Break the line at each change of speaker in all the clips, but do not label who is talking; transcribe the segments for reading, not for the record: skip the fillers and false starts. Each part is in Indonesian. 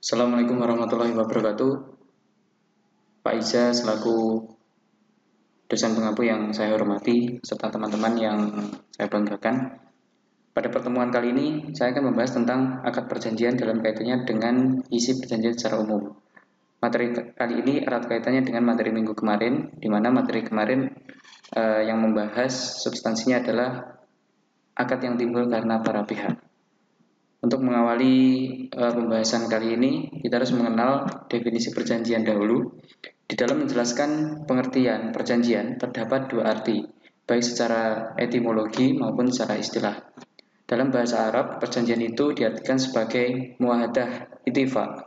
Assalamualaikum warahmatullahi wabarakatuh. Pak Iza selaku dosen pengampu yang saya hormati serta teman-teman yang saya banggakan. Pada pertemuan kali ini saya akan membahas tentang akad perjanjian dalam kaitannya dengan isi perjanjian secara umum. Materi kali ini erat kaitannya dengan materi minggu kemarin, di mana materi kemarin yang membahas substansinya adalah akad yang timbul karena para pihak. Untuk mengawali pembahasan kali ini, kita harus mengenal definisi perjanjian dahulu. Di dalam menjelaskan pengertian perjanjian, terdapat dua arti, baik secara etimologi maupun secara istilah. Dalam bahasa Arab, perjanjian itu diartikan sebagai muahadah ittifaq.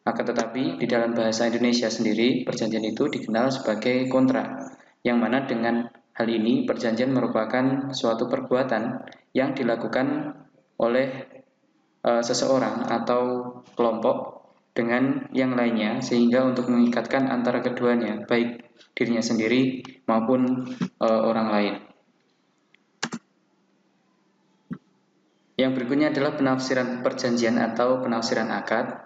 Akan tetapi, di dalam bahasa Indonesia sendiri, perjanjian itu dikenal sebagai kontrak, yang mana dengan hal ini perjanjian merupakan suatu perbuatan yang dilakukan oleh seseorang atau kelompok dengan yang lainnya sehingga untuk mengikatkan antara keduanya baik dirinya sendiri maupun orang lain. Yang berikutnya adalah penafsiran perjanjian atau penafsiran akad.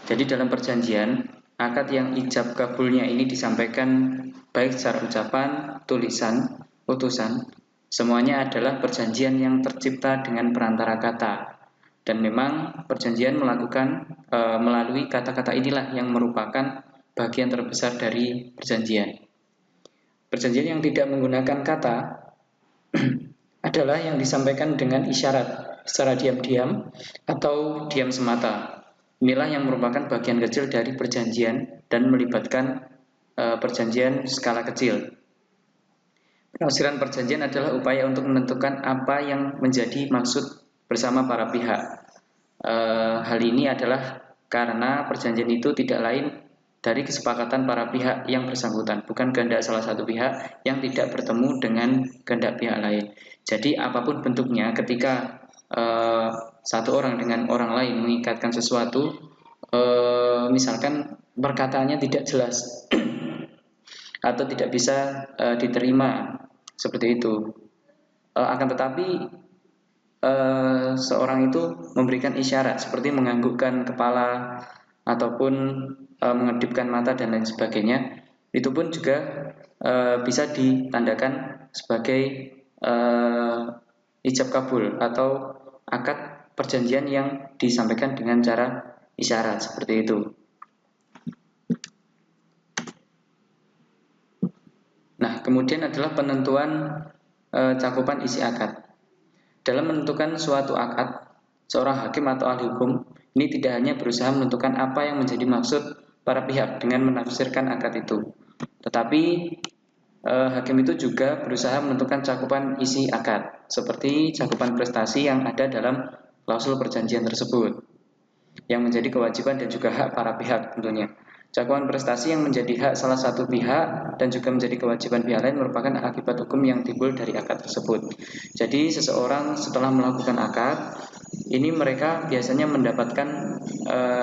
Jadi dalam perjanjian, akad yang ijab kabulnya ini disampaikan baik secara ucapan, tulisan, utusan, semuanya adalah perjanjian yang tercipta dengan perantara kata. Dan memang perjanjian melalui kata-kata inilah yang merupakan bagian terbesar dari perjanjian. Perjanjian yang tidak menggunakan kata adalah yang disampaikan dengan isyarat secara diam-diam atau diam semata. Inilah yang merupakan bagian kecil dari perjanjian dan melibatkan perjanjian skala kecil. Penafsiran perjanjian adalah upaya untuk menentukan apa yang menjadi maksud bersama para pihak. Hal ini adalah karena perjanjian itu tidak lain dari kesepakatan para pihak yang bersangkutan, bukan kehendak salah satu pihak yang tidak bertemu dengan kehendak pihak lain. Jadi apapun bentuknya, ketika satu orang dengan orang lain mengikatkan sesuatu, misalkan perkataannya tidak jelas atau tidak bisa diterima seperti itu. Akan tetapi seorang itu memberikan isyarat seperti menganggukkan kepala ataupun mengedipkan mata dan lain sebagainya, itu pun juga bisa ditandakan sebagai ijab kabul atau akad perjanjian yang disampaikan dengan cara isyarat seperti itu. Nah, kemudian adalah penentuan cakupan isi akad. Dalam menentukan suatu akad, seorang hakim atau ahli hukum ini tidak hanya berusaha menentukan apa yang menjadi maksud para pihak dengan menafsirkan akad itu, tetapi hakim itu juga berusaha menentukan cakupan isi akad, seperti cakupan prestasi yang ada dalam klausul perjanjian tersebut, yang menjadi kewajiban dan juga hak para pihak tentunya. Cakupan prestasi yang menjadi hak salah satu pihak dan juga menjadi kewajiban pihak lain merupakan akibat hukum yang timbul dari akad tersebut. Jadi seseorang setelah melakukan akad, ini mereka biasanya mendapatkan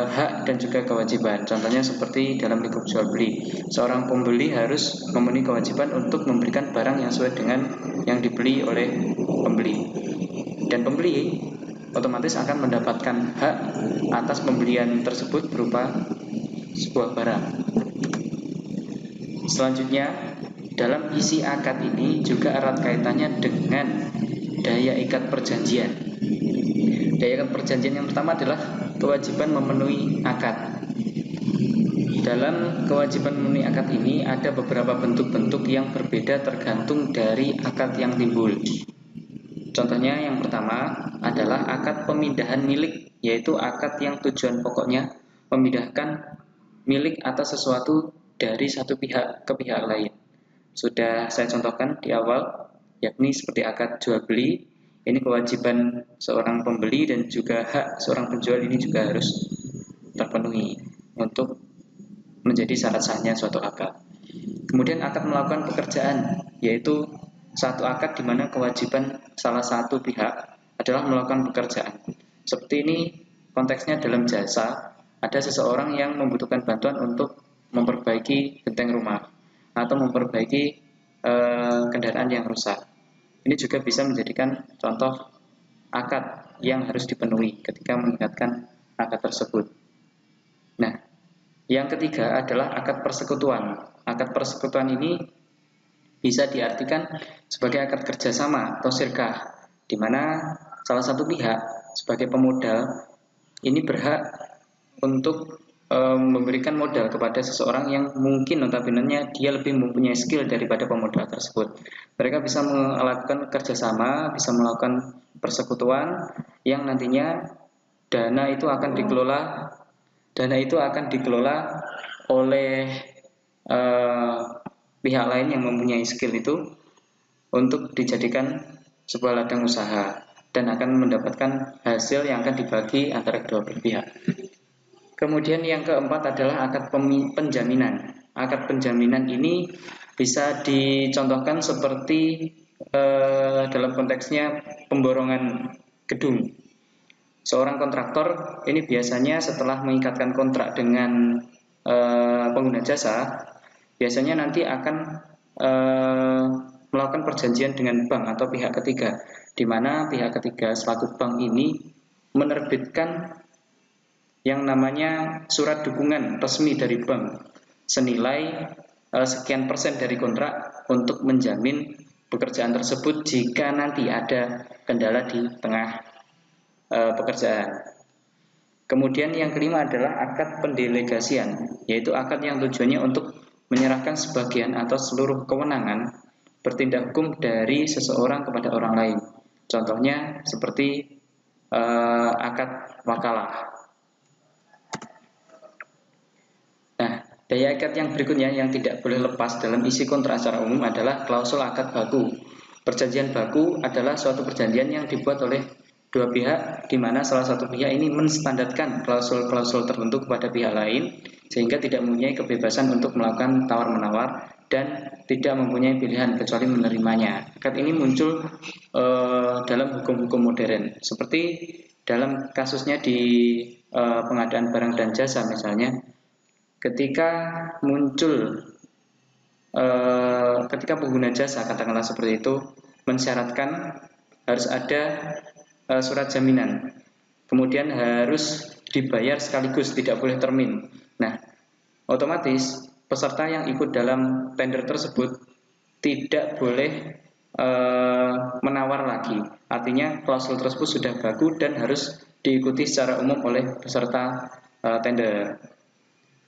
hak dan juga kewajiban. Contohnya seperti dalam lingkup jual beli, seorang pembeli harus memenuhi kewajiban untuk memberikan barang yang sesuai dengan yang dibeli oleh pembeli. Dan pembeli otomatis akan mendapatkan hak atas pembelian tersebut berupa sebuah barang. Selanjutnya, dalam isi akad ini juga erat kaitannya dengan daya ikat perjanjian. Daya ikat perjanjian yang pertama adalah kewajiban memenuhi akad. Dalam kewajiban memenuhi akad ini ada beberapa bentuk-bentuk yang berbeda tergantung dari akad yang timbul. Contohnya yang pertama adalah akad pemindahan milik, yaitu akad yang tujuan pokoknya memindahkan milik atas sesuatu dari satu pihak ke pihak lain. Sudah saya contohkan di awal, yakni seperti akad jual beli. Ini kewajiban seorang pembeli dan juga hak seorang penjual ini juga harus terpenuhi untuk menjadi syarat sahnya suatu akad. Kemudian akad melakukan pekerjaan, yaitu satu akad di mana kewajiban salah satu pihak adalah melakukan pekerjaan. Seperti ini konteksnya dalam jasa. Ada seseorang yang membutuhkan bantuan untuk memperbaiki genteng rumah atau memperbaiki kendaraan yang rusak. Ini juga bisa menjadikan contoh akad yang harus dipenuhi ketika mengingatkan akad tersebut. Nah, yang ketiga adalah akad persekutuan. Akad persekutuan ini bisa diartikan sebagai akad kerjasama atau sirkah, di mana salah satu pihak sebagai pemodal ini berhak untuk memberikan modal kepada seseorang yang mungkin notabene dia lebih mempunyai skill daripada pemodal tersebut. Mereka bisa melakukan kerjasama, bisa melakukan persekutuan yang nantinya dana itu akan dikelola oleh pihak lain yang mempunyai skill itu untuk dijadikan sebuah ladang usaha dan akan mendapatkan hasil yang akan dibagi antara kedua belah pihak. Kemudian yang keempat adalah akad penjaminan. Akad penjaminan ini bisa dicontohkan seperti dalam konteksnya pemborongan gedung. Seorang kontraktor ini biasanya setelah mengikatkan kontrak dengan pengguna jasa, biasanya nanti akan melakukan perjanjian dengan bank atau pihak ketiga, di mana pihak ketiga selaku bank ini menerbitkan yang namanya surat dukungan resmi dari bank senilai sekian persen dari kontrak untuk menjamin pekerjaan tersebut jika nanti ada kendala di tengah pekerjaan. Kemudian yang kelima adalah akad pendelegasian, yaitu akad yang tujuannya untuk menyerahkan sebagian atau seluruh kewenangan bertindak hukum dari seseorang kepada orang lain. Contohnya seperti akad wakalah. Nah, daya ikat yang berikutnya yang tidak boleh lepas dalam isi kontrak secara umum adalah klausul akad baku. Perjanjian baku adalah suatu perjanjian yang dibuat oleh dua pihak di mana salah satu pihak ini menstandarkan klausul-klausul tertentu kepada pihak lain sehingga tidak mempunyai kebebasan untuk melakukan tawar-menawar dan tidak mempunyai pilihan kecuali menerimanya. Akad ini muncul dalam hukum-hukum modern seperti dalam kasusnya di pengadaan barang dan jasa misalnya. Ketika pengguna jasa katakanlah seperti itu mensyaratkan harus ada surat jaminan, kemudian harus dibayar sekaligus, tidak boleh termin. Nah, otomatis peserta yang ikut dalam tender tersebut tidak boleh menawar lagi. Artinya klausul tersebut sudah baku dan harus diikuti secara umum oleh peserta tender.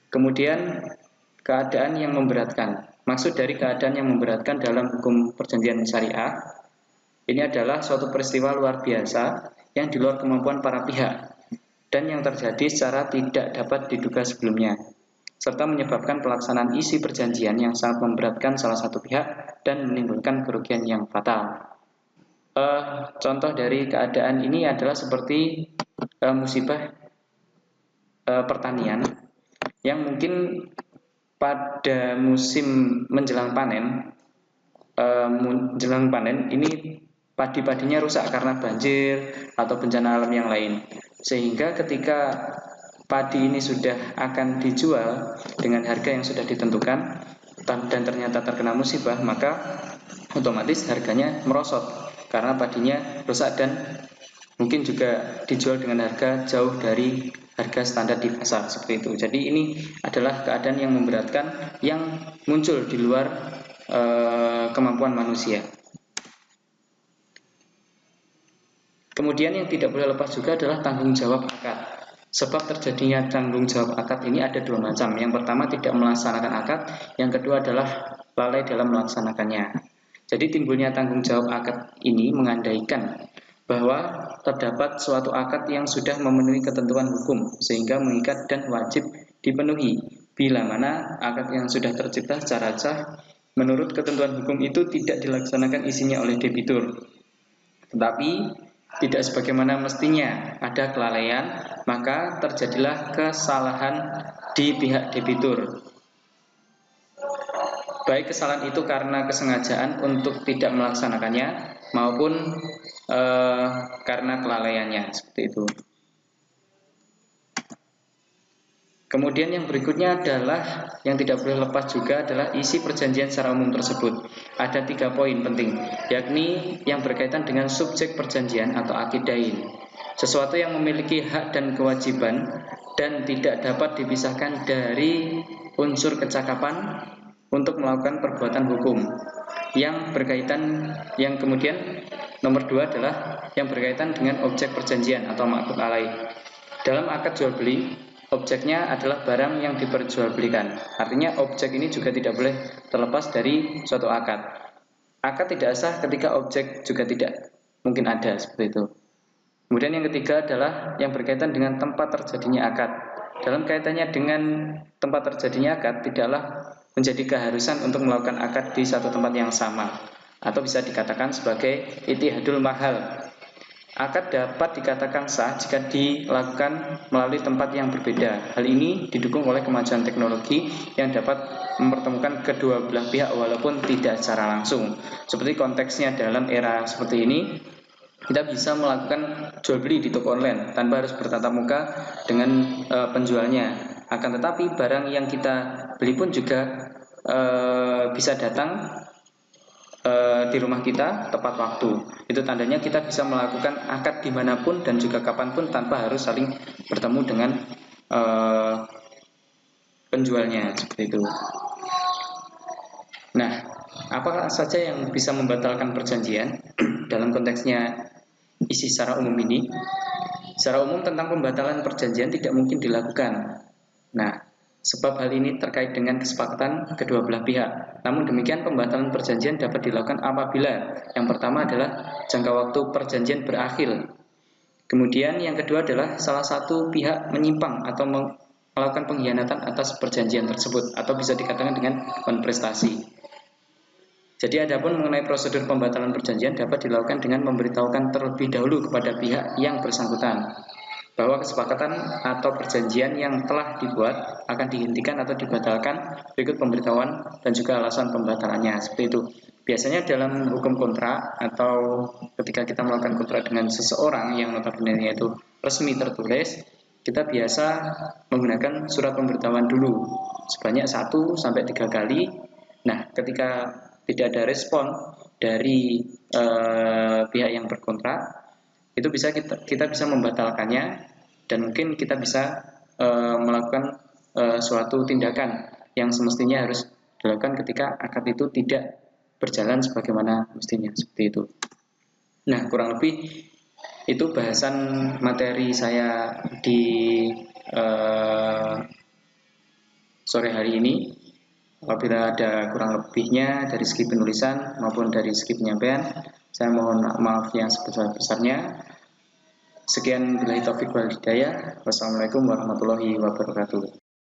Kemudian keadaan yang memberatkan. Maksud dari keadaan yang memberatkan dalam hukum perjanjian syariah ini adalah suatu peristiwa luar biasa yang di luar kemampuan para pihak dan yang terjadi secara tidak dapat diduga sebelumnya, serta menyebabkan pelaksanaan isi perjanjian yang sangat memberatkan salah satu pihak dan menimbulkan kerugian yang fatal. Contoh dari keadaan ini adalah seperti musibah pertanian yang mungkin pada musim menjelang panen ini padi-padinya rusak karena banjir atau bencana alam yang lain, sehingga ketika padi ini sudah akan dijual dengan harga yang sudah ditentukan dan ternyata terkena musibah, maka otomatis harganya merosot karena padinya rusak dan mungkin juga dijual dengan harga jauh dari harga standar di pasar seperti itu. Jadi ini adalah keadaan yang memberatkan yang muncul di luar kemampuan manusia. Kemudian yang tidak boleh lepas juga adalah tanggung jawab akad. Sebab terjadinya tanggung jawab akad ini ada dua macam. Yang pertama tidak melaksanakan akad, yang kedua adalah lalai dalam melaksanakannya. Jadi timbulnya tanggung jawab akad ini mengandaikan bahwa terdapat suatu akad yang sudah memenuhi ketentuan hukum sehingga mengikat dan wajib dipenuhi. Bila mana akad yang sudah tercipta secara sah menurut ketentuan hukum itu tidak dilaksanakan isinya oleh debitur, tetapi tidak sebagaimana mestinya, ada kelalaian, maka terjadilah kesalahan di pihak debitur. Baik kesalahan itu karena kesengajaan untuk tidak melaksanakannya maupun karena kelalaiannya, seperti itu. Kemudian yang berikutnya adalah yang tidak boleh lepas juga adalah isi perjanjian secara umum tersebut. Ada 3 poin penting, yakni yang berkaitan dengan subjek perjanjian atau akidain. Sesuatu yang memiliki hak dan kewajiban dan tidak dapat dipisahkan dari unsur kecakapan untuk melakukan perbuatan hukum yang berkaitan. Yang kemudian nomor 2 adalah yang berkaitan dengan objek perjanjian atau ma'qud alaih. Dalam akad jual beli, objeknya adalah barang yang diperjualbelikan. Artinya objek ini juga tidak boleh terlepas dari suatu akad. Akad tidak sah ketika objek juga tidak mungkin ada, seperti itu. Kemudian yang ketiga adalah yang berkaitan dengan tempat terjadinya akad. Dalam kaitannya dengan tempat terjadinya akad, tidaklah menjadi keharusan untuk melakukan akad di satu tempat yang sama, atau bisa dikatakan sebagai itihadul mahal. Akad dapat dikatakan sah jika dilakukan melalui tempat yang berbeda. Hal ini didukung oleh kemajuan teknologi yang dapat mempertemukan kedua belah pihak walaupun tidak secara langsung. Seperti konteksnya dalam era seperti ini, kita bisa melakukan jual beli di toko online tanpa harus bertatap muka dengan penjualnya. Akan tetapi barang yang kita beli pun juga bisa datang di rumah kita tepat waktu. Itu tandanya kita bisa melakukan akad dimanapun dan juga kapanpun tanpa harus saling bertemu dengan penjualnya, seperti itu. Nah, apa saja yang bisa membatalkan perjanjian dalam konteksnya isi secara umum ini? Secara umum tentang pembatalan perjanjian tidak mungkin dilakukan. Nah, sebab hal ini terkait dengan kesepakatan kedua belah pihak. Namun demikian pembatalan perjanjian dapat dilakukan apabila yang pertama adalah jangka waktu perjanjian berakhir. Kemudian yang kedua adalah salah satu pihak menyimpang atau melakukan pengkhianatan atas perjanjian tersebut, atau bisa dikatakan dengan kontrastasi. Jadi adapun mengenai prosedur pembatalan perjanjian dapat dilakukan dengan memberitahukan terlebih dahulu kepada pihak yang bersangkutan bahwa kesepakatan atau perjanjian yang telah dibuat akan dihentikan atau dibatalkan berikut pemberitahuan dan juga alasan pembatalannya, seperti itu. Biasanya dalam hukum kontrak atau ketika kita melakukan kontrak dengan seseorang yang notabene itu resmi tertulis, kita biasa menggunakan surat pemberitahuan dulu sebanyak 1 sampai 3 kali. Nah, ketika tidak ada respon dari pihak yang berkontrak, itu bisa kita bisa membatalkannya, dan mungkin kita bisa melakukan suatu tindakan yang semestinya harus dilakukan ketika akad itu tidak berjalan sebagaimana mestinya, seperti itu. Nah, kurang lebih itu bahasan materi saya di sore hari ini. Apabila ada kurang lebihnya dari segi penulisan maupun dari segi penyampaian, saya mohon maaf yang sebesar-besarnya. Sekian, billahi taufiq wal hidayah. Wassalamualaikum warahmatullahi wabarakatuh.